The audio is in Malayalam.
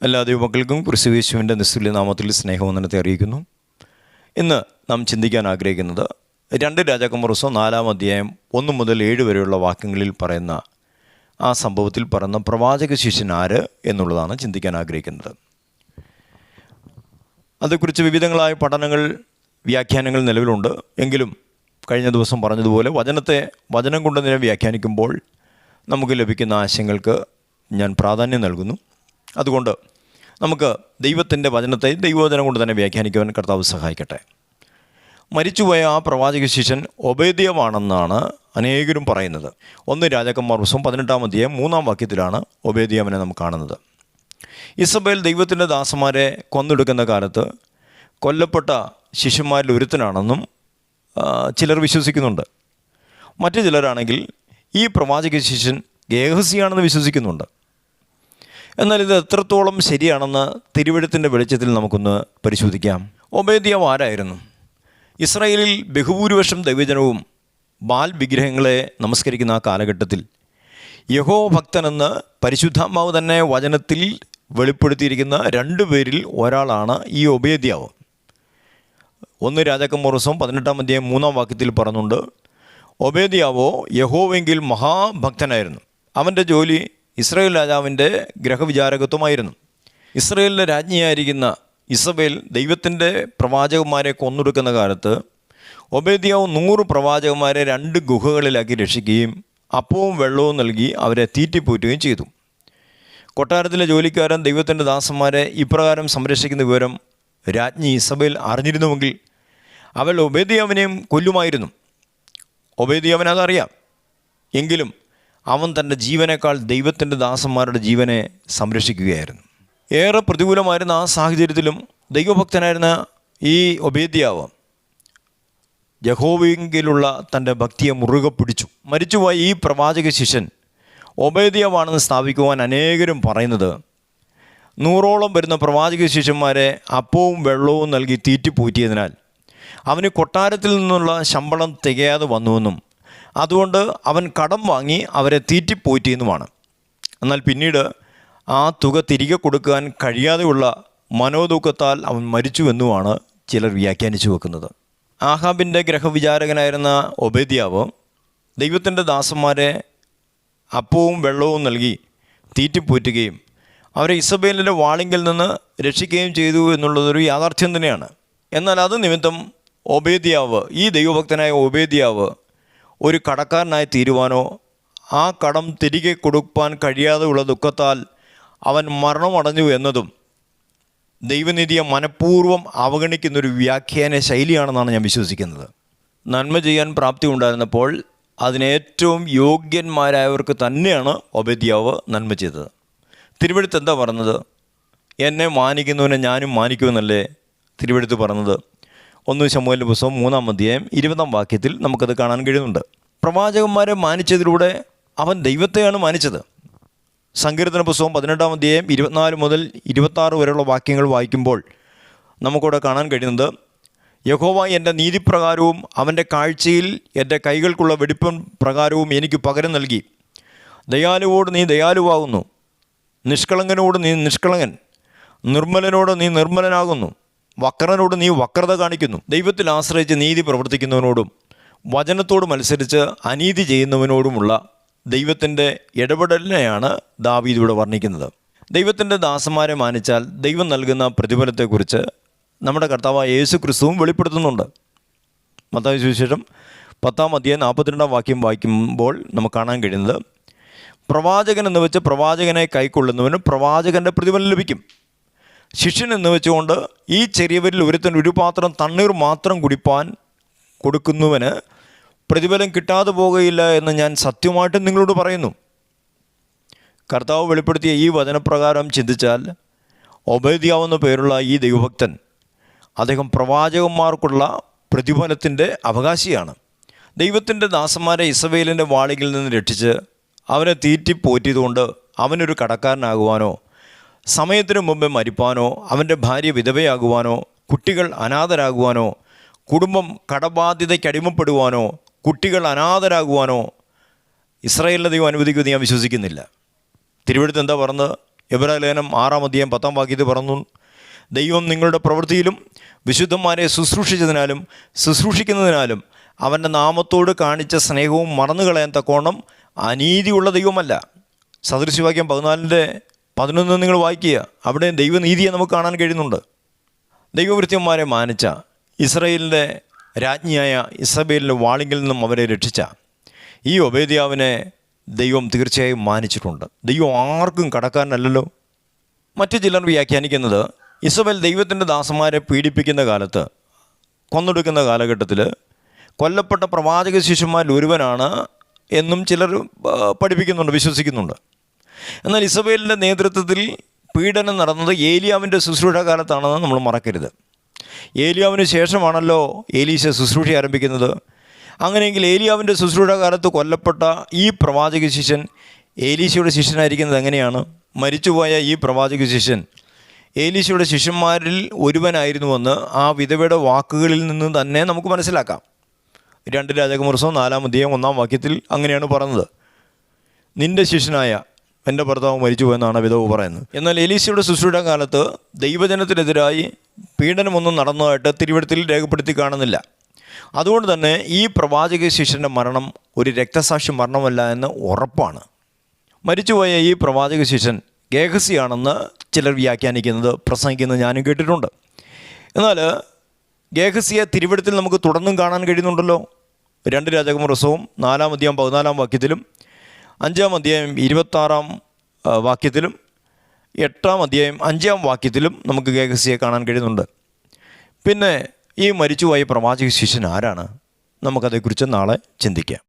എല്ലാ ദൈവമക്കൾക്കും ക്രിസ്തുയേശുവിൻ്റെ നിസ്തുല്യ നാമത്തിൽ സ്നേഹവന്ദനത്തെ അറിയിക്കുന്നു. ഇന്ന് നാം ചിന്തിക്കാൻ ആഗ്രഹിക്കുന്നത് 2 രാജാക്കന്മാർ 4 അധ്യായം 1 മുതൽ 7 വരെയുള്ള വാക്യങ്ങളിൽ പറയുന്ന ആ സംഭവത്തിൽ പറയുന്ന പ്രവാചക ശിഷ്യൻ ആര് എന്നുള്ളതാണ് ചിന്തിക്കാൻ ആഗ്രഹിക്കുന്നത്. അതേക്കുറിച്ച് വിവിധങ്ങളായ പഠനങ്ങൾ, വ്യാഖ്യാനങ്ങൾ നിലവിലുണ്ട്. എങ്കിലും കഴിഞ്ഞ ദിവസം പറഞ്ഞതുപോലെ വചനം കൊണ്ട് തന്നെ വ്യാഖ്യാനിക്കുമ്പോൾ നമുക്ക് ലഭിക്കുന്ന ആശയങ്ങൾക്ക് ഞാൻ പ്രാധാന്യം നൽകുന്നു. അതുകൊണ്ട് നമുക്ക് ദൈവത്തിൻ്റെ വചനത്തെ ദൈവവചനം കൊണ്ട് തന്നെ വ്യാഖ്യാനിക്കുവാൻ കർത്താവ് സഹായിക്കട്ടെ. മരിച്ചുപോയ ആ പ്രവാചക ശിഷ്യൻ ഒബേദ്യാവാണെന്നാണ് അനേകരും പറയുന്നത്. 1 രാജാക്കന്മാർ 18 അധ്യായം 3 വാക്യത്തിലാണ് ഒബേദ്യാവിനെ നാം കാണുന്നത്. ഇസബേൽ ദൈവത്തിൻ്റെ ദാസന്മാരെ കൊന്നെടുക്കുന്ന കാലത്ത് കൊല്ലപ്പെട്ട ശിഷ്യന്മാരിൽ ഒരുത്തനാണെന്നും ചിലർ വിശ്വസിക്കുന്നുണ്ട്. മറ്റു ചിലരാണെങ്കിൽ ഈ പ്രവാചക ശിഷ്യൻ ഗേഹസിയാണെന്ന് വിശ്വസിക്കുന്നുണ്ട്. എന്നാൽ ഇത് എത്രത്തോളം ശരിയാണെന്ന് തിരുവെഴുത്തിൻ്റെ വെളിച്ചത്തിൽ നമുക്കൊന്ന് പരിശോധിക്കാം. ഒബേദ്യാവ് ആരായിരുന്നു? ഇസ്രായേലിൽ ബഹുഭൂരിപക്ഷം ദൈവജനവും ബാൽ വിഗ്രഹങ്ങളെ നമസ്കരിക്കുന്ന ആ കാലഘട്ടത്തിൽ യഹോവ ഭക്തനെന്ന് പരിശുദ്ധാത്മാവ് തന്നെ വചനത്തിൽ വെളിപ്പെടുത്തിയിരിക്കുന്ന 2 പേരിൽ ഒരാളാണ് ഈ ഒബേദ്യാവ്. 1 രാജാക്കന്മാർ 18 അധ്യായം 3 വാക്യത്തിൽ പറയുന്നുണ്ട്, ഒബേദ്യാവോ യഹോവെങ്കിൽ മഹാഭക്തനായിരുന്നു. അവൻ്റെ ജോലി ഇസ്രായേൽ രാജാവിൻ്റെ ഗ്രഹവിചാരകത്വമായിരുന്നു. ഇസ്രായേലിൻ്റെ രാജ്ഞിയായിരിക്കുന്ന ഇസബേൽ ദൈവത്തിൻ്റെ പ്രവാചകന്മാരെ കൊന്നൊടുക്കുന്ന കാലത്ത് ഒബേദ്യാവ് 100 പ്രവാചകന്മാരെ 2 ഗുഹകളിലാക്കി രക്ഷിക്കുകയും അപ്പവും വെള്ളവും നൽകി അവരെ തീറ്റിപ്പോറ്റുകയും ചെയ്തു. കൊട്ടാരത്തിലെ ജോലിക്കാരൻ ദൈവത്തിൻ്റെ ദാസന്മാരെ ഇപ്രകാരം സംരക്ഷിക്കുന്ന വിവരം രാജ്ഞി ഇസബേൽ അറിഞ്ഞിരുന്നുവെങ്കിൽ അവൾ ഒബേദ്യാവിനെയും കൊല്ലുമായിരുന്നു. ഒബേദ്യാവിന് അതറിയാം. എങ്കിലും അവൻ തൻ്റെ ജീവനേക്കാൾ ദൈവത്തിൻ്റെ ദാസന്മാരുടെ ജീവനെ സംരക്ഷിക്കുകയായിരുന്നു. ഏറെ പ്രതികൂലമായിരുന്ന ആ സാഹചര്യത്തിലും ദൈവഭക്തനായിരുന്ന ഈ ഒബേദ്യാവ് യഹോവയെങ്കിലുള്ള തൻ്റെ ഭക്തിയെ മുറുകെ പിടിച്ചു. മരിച്ചുപോയ ഈ പ്രവാചക ശിഷ്യൻ ഒബേദ്യാവാണെന്ന് സ്ഥാപിക്കുവാൻ അനേകരും പറയുന്നത് 100ഓളം വരുന്ന പ്രവാചക ശിഷ്യന്മാരെ അപ്പവും വെള്ളവും നൽകി തീറ്റിപ്പോറ്റിയതിനാൽ അവന് കൊട്ടാരത്തിൽ നിന്നുള്ള ശമ്പളം തികയാതെ വന്നുവെന്നും അതുകൊണ്ട് അവൻ കടം വാങ്ങി അവരെ തീറ്റിപ്പോറ്റിയെന്നുമാണ്. എന്നാൽ പിന്നീട് ആ തുക തിരികെ കൊടുക്കാൻ കഴിയാതെയുള്ള മനോദുഃഖത്താൽ അവൻ മരിച്ചുവെന്നുമാണ് ചിലർ വ്യാഖ്യാനിച്ചു വെക്കുന്നത്. ആഹാബിൻ്റെ ഗ്രഹവിചാരകനായിരുന്ന ഒബേദ്യാവ് ദൈവത്തിൻ്റെ ദാസന്മാരെ അപ്പവും വെള്ളവും നൽകി തീറ്റിപ്പോറ്റുകയും അവരെ ഇസബേലിൻ്റെ വാളിങ്കിൽ നിന്ന് രക്ഷിക്കുകയും ചെയ്തു എന്നുള്ളതൊരു യാഥാർത്ഥ്യം തന്നെയാണ്. എന്നാൽ അത് നിമിത്തം ഒബേദ്യാവ്, ഈ ദൈവഭക്തനായ ഒബേദ്യാവ് ഒരു കടക്കാരനായി തീരുവാനോ ആ കടം തിരികെ കൊടുക്കാൻ കഴിയാതെയുള്ള ദുഃഖത്താൽ അവൻ മരണമടഞ്ഞു എന്നതും ദൈവനീതിയെ മനഃപൂർവ്വം അവഗണിക്കുന്നൊരു വ്യാഖ്യാന ശൈലിയാണെന്നാണ് ഞാൻ വിശ്വസിക്കുന്നത്. നന്മ ചെയ്യാൻ പ്രാപ്തി ഉണ്ടായിരുന്നപ്പോൾ അതിനേറ്റവും യോഗ്യന്മാരായവർക്ക് തന്നെയാണ് ഒബേദ്യാവ് നന്മ ചെയ്തത്. തിരുവെഴുത്ത് എന്താ പറഞ്ഞത്? എന്നെ മാനിക്കുന്നവനെ ഞാനും മാനിക്കുമെന്നല്ലേ തിരുവെഴുത്ത് പറഞ്ഞത്? 1 ശമൂവേലിൻ്റെ പുസ്തകം 3 അധ്യായം 20 വാക്യത്തിൽ നമുക്കത് കാണാൻ കഴിയുന്നുണ്ട്. പ്രവാചകന്മാരെ മാനിച്ചതിലൂടെ അവൻ ദൈവത്തെയാണ് മാനിച്ചത്. സങ്കീർത്തന പുസ്തകം 18 അധ്യായം 24 മുതൽ 26 വരെയുള്ള വാക്യങ്ങൾ വായിക്കുമ്പോൾ നമുക്കവിടെ കാണാൻ കഴിയുന്നത്, യഹോവ എൻ്റെ നീതിപ്രകാരവും അവൻ്റെ കാഴ്ചയിൽ എൻ്റെ കൈകൾക്കുള്ള വെടിപ്പൻ പ്രകാരവും എനിക്ക് പകരം നൽകി. ദയാലുവോട് നീ ദയാലുവാകുന്നു, നിഷ്കളങ്കനോട് നീ നിഷ്കളങ്കൻ, നിർമ്മലനോട് നീ നിർമ്മലനാകുന്നു, വക്രനോട് നീ വക്രത കാണിക്കുന്നു. ദൈവത്തിൽ ആശ്രയിച്ച് നീതി പ്രവർത്തിക്കുന്നവനോടും വചനത്തോട് മത്സരിച്ച് അനീതി ചെയ്യുന്നവനോടുമുള്ള ദൈവത്തിൻ്റെ ഇടപെടലിനെയാണ് ദാവീദ് ഇവിടെ വർണ്ണിക്കുന്നത്. ദൈവത്തിൻ്റെ ദാസന്മാരെ മാനിച്ചാൽ ദൈവം നൽകുന്ന പ്രതിഫലത്തെക്കുറിച്ച് നമ്മുടെ കർത്താവായ യേശു ക്രിസ്തുവും വെളിപ്പെടുത്തുന്നുണ്ട്. മത്തായി സുവിശേഷം 10 അധ്യായം 42 വാക്യം വായിക്കുമ്പോൾ നമുക്ക് കാണാൻ കഴിയുന്നത്, പ്രവാചകൻ എന്ന് വെച്ച് പ്രവാചകനെ കൈക്കൊള്ളുന്നവന് പ്രവാചകൻ്റെ പ്രതിഫലം ലഭിക്കും. ശിഷ്യൻ എന്ന് വെച്ചുകൊണ്ട് ഈ ചെറിയവരിൽ ഒരുത്തൻ ഒരു പാത്രം തണ്ണീർ മാത്രം കുടിപ്പാൻ കൊടുക്കുന്നവന് പ്രതിഫലം കിട്ടാതെ പോകുകയില്ല എന്ന് ഞാൻ സത്യമായിട്ടും നിങ്ങളോട് പറയുന്നു. കർത്താവ് വെളിപ്പെടുത്തിയ ഈ വചനപ്രകാരം ചിന്തിച്ചാൽ ഒബേദ്യാവെന്ന പേരുള്ള ഈ ദൈവഭക്തൻ അദ്ദേഹം പ്രവാചകന്മാർക്കുള്ള പ്രതിഫലത്തിൻ്റെ അവകാശിയാണ്. ദൈവത്തിൻ്റെ ദാസന്മാരെ ഇസബേലിൻ്റെ വാളിയിൽ നിന്ന് രക്ഷിച്ച് അവനെ തീറ്റിപ്പോറ്റിയതുകൊണ്ട് അവനൊരു കടക്കാരനാകുവാനോ സമയത്തിനു മുമ്പേ മരിപ്പാനോ അവൻ്റെ ഭാര്യ വിധവയാകുവാനോ കുട്ടികൾ അനാഥരാകുവാനോ കുടുംബം കടബാധ്യതയ്ക്ക് അടിമപ്പെടുവാനോ കുട്ടികൾ അനാഥരാകുവാനോ ഇസ്രായേലിനെ ദൈവം അനുവദിക്കുമെന്ന് ഞാൻ വിശ്വസിക്കുന്നില്ല. തിരുവെഴുത്ത് എന്താ പറഞ്ഞത്? എബ്രായ ലേഖനം 6-ാം അധ്യായം 10-ാം വാക്യത്തിൽ പറഞ്ഞു, ദൈവം നിങ്ങളുടെ പ്രവൃത്തിയിലും വിശുദ്ധന്മാരെ ശുശ്രൂഷിച്ചതിനാലും ശുശ്രൂഷിക്കുന്നതിനാലും അവൻ്റെ നാമത്തോട് കാണിച്ച സ്നേഹവും മറന്നു കളയാൻ തക്കോണം അനീതിയുള്ള ദൈവമല്ല. സദൃശവാക്യം 14:11 നിങ്ങൾ വായിക്കുക. അവിടെ ദൈവനീതിയെ നമുക്ക് കാണാൻ കഴിയുന്നുണ്ട്. ദൈവവൃത്യന്മാരെ മാനിച്ച ഇസ്രായേലിൻ്റെ രാജ്ഞിയായ ഇസബേലിൻ്റെ വാളിങ്കിൽ നിന്നും അവരെ രക്ഷിച്ച ഈ ഒബേദ്യാവിനെ ദൈവം തീർച്ചയായും മാനിച്ചിട്ടുണ്ട്. ദൈവം ആർക്കും കടക്കാരനല്ലല്ലോ. മറ്റു ചിലർ വ്യാഖ്യാനിക്കുന്നത് ഇസബേൽ ദൈവത്തിൻ്റെ ദാസന്മാരെ പീഡിപ്പിക്കുന്ന കാലത്ത്, കൊന്നൊടുക്കുന്ന കാലഘട്ടത്തിൽ കൊല്ലപ്പെട്ട പ്രവാചക ശിഷ്യന്മാരിൽ ഒരുവനാണ് എന്നും ചിലർ പഠിപ്പിക്കുന്നുണ്ട്, വിശ്വസിക്കുന്നുണ്ട്. എന്നാൽ ഇസബേലിൻ്റെ നേതൃത്വത്തിൽ പീഡനം നടന്നത് ഏലിയാവിൻ്റെ ശുശ്രൂഷ കാലത്താണെന്ന് നമ്മൾ മറക്കരുത്. ഏലിയാവിന് ശേഷമാണല്ലോ ഏലീശ ശുശ്രൂഷ ആരംഭിക്കുന്നത്. അങ്ങനെയെങ്കിൽ ഏലിയാവിൻ്റെ ശുശ്രൂഷ കാലത്ത് കൊല്ലപ്പെട്ട ഈ പ്രവാചക ശിഷ്യൻ ഏലീശയുടെ ശിഷ്യനായിരിക്കുന്നത് എങ്ങനെയാണ്? മരിച്ചുപോയ ഈ പ്രവാചക ശിഷ്യൻ ഏലീശയുടെ ശിഷ്യന്മാരിൽ ഒരുവനായിരുന്നുവെന്ന് ആ വിധവയുടെ വാക്കുകളിൽ നിന്ന് തന്നെ നമുക്ക് മനസ്സിലാക്കാം. 2 രാജകുമാരപുസ്തകം 4-ാം അധ്യായം 1-ാം വാക്യത്തിൽ അങ്ങനെയാണ് പറയുന്നത്. നിൻ്റെ ശിഷ്യനായ എൻ്റെ ഭർത്താവ് മരിച്ചുപോയെന്നാണ് വിധവ് പറയുന്നത്. എന്നാൽ എലീശയുടെ ശുശ്രൂഷ കാലത്ത് ദൈവജനത്തിനെതിരായി പീഡനമൊന്നും നടന്നതായിട്ട് തിരുവെഴുത്തിൽ രേഖപ്പെടുത്തി കാണുന്നില്ല. അതുകൊണ്ട് തന്നെ ഈ പ്രവാചക ശിഷ്യൻ്റെ മരണം ഒരു രക്തസാക്ഷി മരണമല്ല എന്ന് ഉറപ്പാണ്. മരിച്ചുപോയ ഈ പ്രവാചക ശിഷ്യൻ ഗേഹസിയാണെന്ന് ചിലർ വ്യാഖ്യാനിക്കുന്നത്, പ്രസംഗിക്കുന്നത് ഞാനും കേട്ടിട്ടുണ്ട്. എന്നാൽ ഗേഹസിയെ തിരുവെഴുത്തിൽ നമുക്ക് തുടർന്നും കാണാൻ കഴിയുന്നുണ്ടല്ലോ. 2 രാജകുമാരപുസ്തകം 4-ാം അധ്യായം 14-ാം വാക്യത്തിലും 5-ാം അധ്യായം 26-ാം വാക്യത്തിലും 8-ാം അധ്യായം 5-ാം വാക്യത്തിലും നമുക്ക് ഗേഹസിയെ കാണാൻ കഴിയുന്നുണ്ട്. പിന്നെ ഈ മരിച്ചുപോയ പ്രവാചക ശിഷ്യൻ ആരാണ്? നമുക്കതേക്കുറിച്ച് നാളെ ചിന്തിക്കാം.